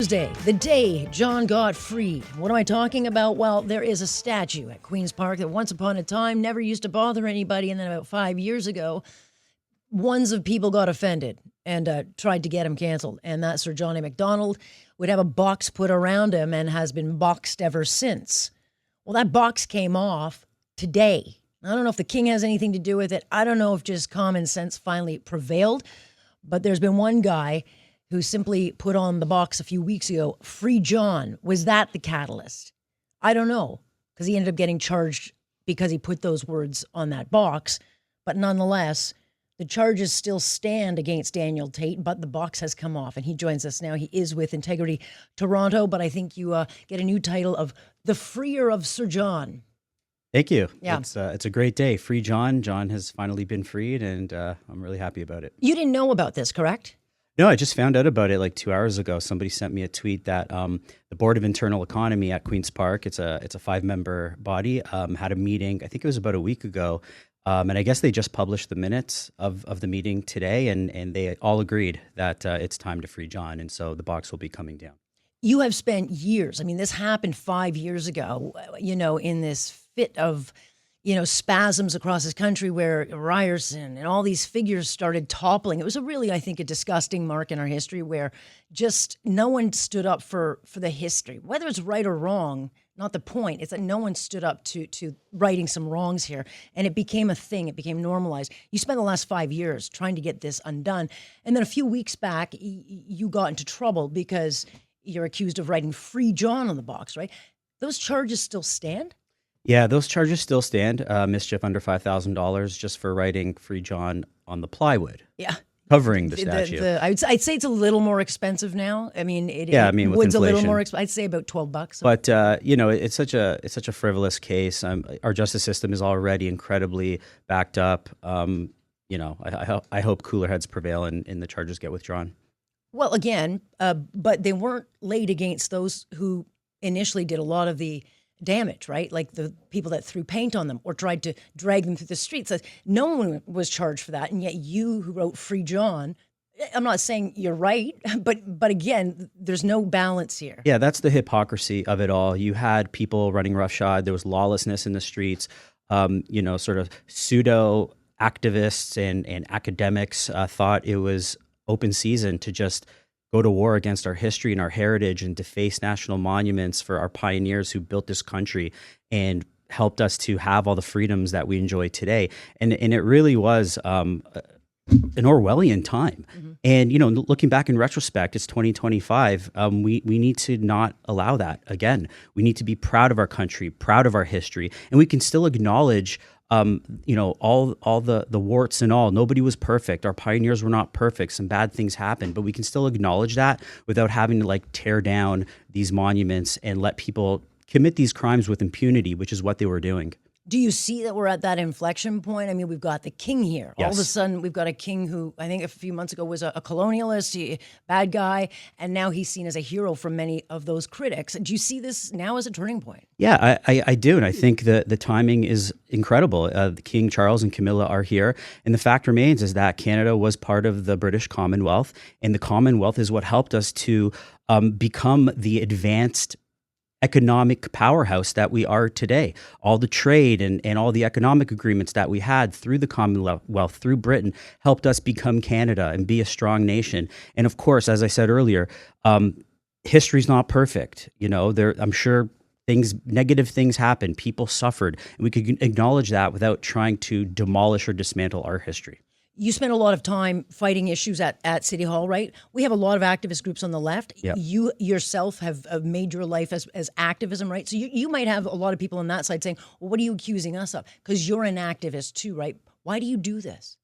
Tuesday, the day John got freed. What am I talking about? Well, there is a statue at Queen's Park that once upon a time never used to bother anybody, and then about 5 years ago, ones of people got offended and tried to get him canceled. And that Sir John A. Macdonald would have a box put around him and has been boxed ever since. Well, that box came off today. I don't know if the king has anything to do with it. I don't know if just common sense finally prevailed, but there's been one guy who simply put on the box a few weeks ago, Free John. Was that the catalyst? I don't know, because he ended up getting charged because he put those words on that box. But nonetheless, the charges still stand against Daniel Tate, but the box has come off, and he joins us now. He is with Integrity Toronto, but I think you get a new title of The Freer of Sir John. Thank you. Yeah. It's a great day. Free John. John has finally been freed, and I'm really happy about it. You didn't know about this, correct? No, I just found out about it like 2 hours ago. Somebody sent me a tweet that the Board of Internal Economy at Queen's Park, it's a 5-member body, had a meeting, I think it was about a week ago, and I guess they just published the minutes of the meeting today, and they all agreed that it's time to free John, and so the box will be coming down. You have spent years, I mean, this happened 5 years ago, in this fit of spasms across this country where Ryerson and all these figures started toppling. It was I think, a disgusting mark in our history where just no one stood up for the history. Whether it's right or wrong, not the point. It's that no one stood up to righting some wrongs here. And it became a thing. It became normalized. You spent the last 5 years trying to get this undone. And then a few weeks back, you got into trouble because you're accused of writing Free John on the box, right? Those charges still stand? Yeah, those charges still stand. Mischief under $5,000 just for writing Free John on the plywood. Yeah. Covering the statue. I'd say it's a little more expensive now. I mean, with wood's a little inflation. more expensive. I'd say about $12. But it's such a frivolous case. Our justice system is already incredibly backed up. I hope cooler heads prevail and the charges get withdrawn. Well, again, but they weren't laid against those who initially did a lot of the damage, right? Like the people that threw paint on them or tried to drag them through the streets. No one was charged for that, and yet you, who wrote Free John, I'm not saying you're right, but again, there's no balance here. Yeah, that's the hypocrisy of it all. You had people running roughshod. There was lawlessness in the streets. Sort of pseudo activists and academics thought it was open season to just go to war against our history and our heritage and deface national monuments for our pioneers who built this country and helped us to have all the freedoms that we enjoy today. And it really was an Orwellian time. Mm-hmm. And, looking back in retrospect, it's 2025. We need to not allow that again. We need to be proud of our country, proud of our history, and we can still acknowledge all the warts and all. Nobody was perfect. Our pioneers were not perfect. Some bad things happened, but we can still acknowledge that without having to tear down these monuments and let people commit these crimes with impunity, which is what they were doing. Do you see that we're at that inflection point? I mean, we've got the king here. Yes. All of a sudden, we've got a king who I think a few months ago was a colonialist, bad guy, and now he's seen as a hero from many of those critics. Do you see this now as a turning point? Yeah, I do, and I think the timing is incredible. The King Charles and Camilla are here, and the fact remains is that Canada was part of the British Commonwealth, and the Commonwealth is what helped us to become the advanced economic powerhouse that we are today. All the trade and all the economic agreements that we had through the Commonwealth, through Britain, helped us become Canada and be a strong nation. And of course, as I said earlier, history's not perfect. I'm sure negative things happened. People suffered. And we could acknowledge that without trying to demolish or dismantle our history. You spent a lot of time fighting issues at City Hall, right? We have a lot of activist groups on the left. Yep. You yourself have made your life as activism, right? So you might have a lot of people on that side saying, well, what are you accusing us of? Because you're an activist too, right? Why do you do this?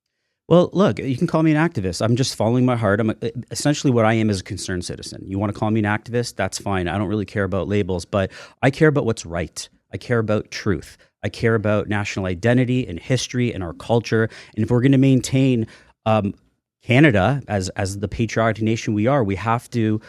Well, look, you can call me an activist. I'm just following my heart. I'm essentially what I am as a concerned citizen. You want to call me an activist? That's fine. I don't really care about labels, but I care about what's right. I care about truth. I care about national identity and history and our culture. And if we're going to maintain Canada as the patriotic nation we are, we have to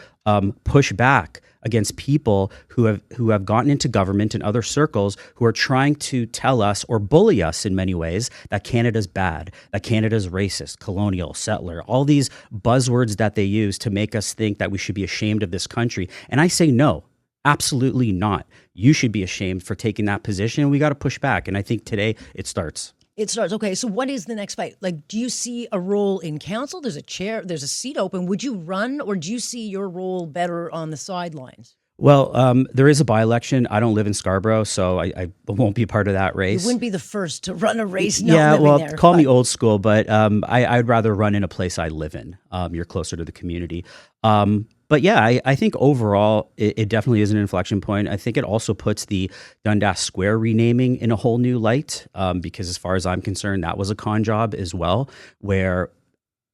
push back against people who have gotten into government and other circles who are trying to tell us or bully us in many ways that Canada's bad, that Canada's racist, colonial, settler, all these buzzwords that they use to make us think that we should be ashamed of this country. And I say no. Absolutely not. You should be ashamed for taking that position, and we got to push back. And I think today it starts. It starts. Okay, so what is the next fight? Like, do you see a role in council? There's a chair, there's a seat open. Would you run, or do you see your role better on the sidelines? Well, there is a by-election. I don't live in Scarborough, so I won't be part of that race. You wouldn't be the first to run a race not living there. Call me old school, but I'd rather run in a place I live in. You're closer to the community. But yeah, I think overall, it definitely is an inflection point. I think it also puts the Dundas Square renaming in a whole new light, because as far as I'm concerned, that was a con job as well, where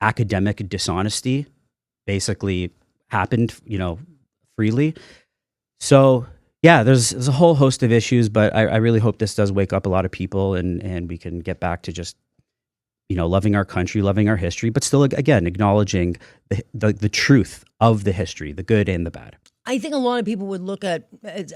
academic dishonesty basically happened, freely. So yeah, there's a whole host of issues, but I really hope this does wake up a lot of people, and we can get back to just loving our country, loving our history, but still, again, acknowledging the truth of the history, the good and the bad. I think a lot of people would look at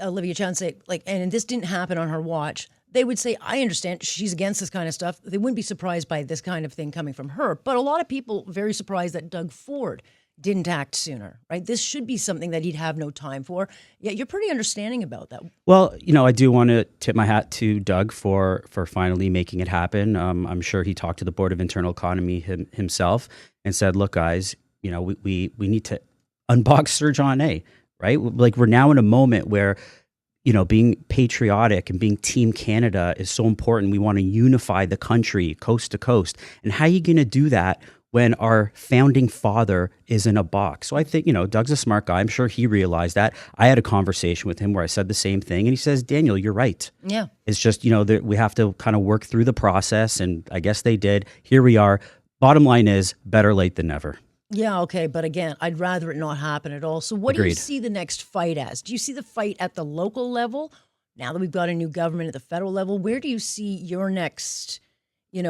Olivia Chow and say, and this didn't happen on her watch. They would say, I understand she's against this kind of stuff. They wouldn't be surprised by this kind of thing coming from her. But a lot of people very surprised that Doug Ford didn't act sooner, right? This should be something that he'd have no time for. Yeah, you're pretty understanding about that. Well, I do want to tip my hat to Doug for finally making it happen. I'm sure he talked to the Board of Internal Economy himself and said, look, guys, we need to unbox Sir John A., right? Like, we're now in a moment where, being patriotic and being Team Canada is so important. We want to unify the country coast to coast. And how are you going to do that when our founding father is in a box? So I think, Doug's a smart guy. I'm sure he realized that. I had a conversation with him where I said the same thing, and he says, Daniel, you're right. Yeah. It's just, that we have to kind of work through the process, and I guess they did. Here we are. Bottom line is, better late than never. Yeah, okay, but again, I'd rather it not happen at all. So what do you see the next fight as? Do you see the fight at the local level? Now that we've got a new government at the federal level, where do you see your next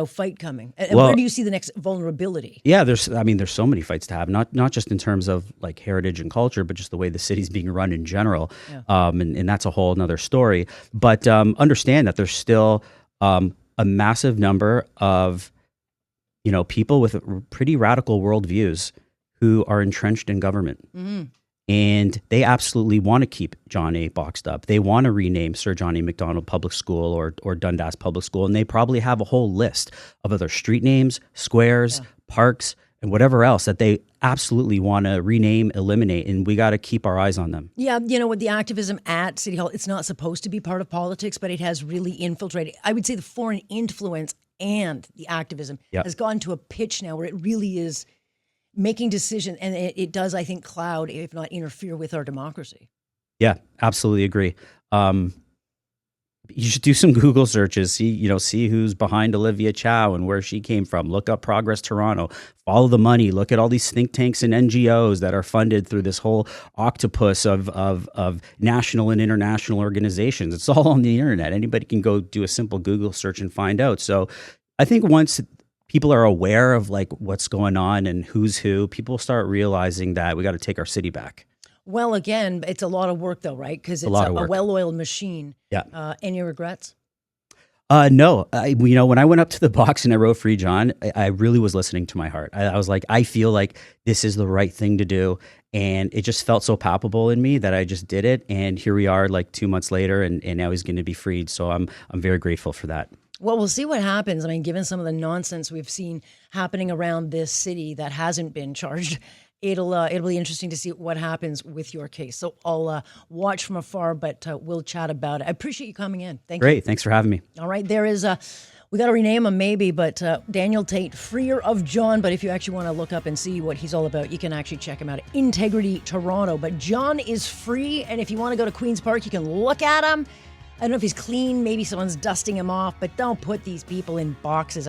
fight coming? And where do you see the next vulnerability? Yeah, there's so many fights to have, not just in terms of like heritage and culture, but just the way the city's being run in general. Yeah. And that's a whole nother story. But understand that there's still a massive number of, people with pretty radical worldviews who are entrenched in government. Mm-hmm. And they absolutely want to keep John A. boxed up. They want to rename Sir John A. Macdonald Public School or Dundas Public School. And they probably have a whole list of other street names, squares, parks, and whatever else that they absolutely want to rename, eliminate. And we got to keep our eyes on them. Yeah, with the activism at City Hall, it's not supposed to be part of politics, but it has really infiltrated. I would say the foreign influence and the activism has gone to a pitch now where it really is making decisions, and it does, I think, cloud, if not interfere with our democracy. Yeah, absolutely agree. You should do some Google searches, see who's behind Olivia Chow and where she came from. Look up Progress Toronto, follow the money, look at all these think tanks and NGOs that are funded through this whole octopus of national and international organizations. It's all on the internet. Anybody can go do a simple Google search and find out. So I think once people are aware of like what's going on and who's who, people start realizing that we got to take our city back. Well, again, it's a lot of work though, right? Because it's a well-oiled machine. Yeah. Any regrets? No. When I went up to the box and I wrote Free John, I really was listening to my heart. I was like, I feel like this is the right thing to do. And it just felt so palpable in me that I just did it. And here we are like 2 months later, and now he's going to be freed. So I'm very grateful for that. Well, we'll see what happens. I mean, given some of the nonsense we've seen happening around this city that hasn't been charged, it'll be interesting to see what happens with your case. So I'll watch from afar, but we'll chat about it. I appreciate you coming in. Thank you. Great. Thanks for having me. All right. There is we got to rename him maybe, but Daniel Tate, freer of John. But if you actually want to look up and see what he's all about, you can actually check him out at Integrity Toronto. But John is free. And if you want to go to Queen's Park, you can look at him. I don't know if he's clean. Maybe someone's dusting him off, but don't put these people in boxes.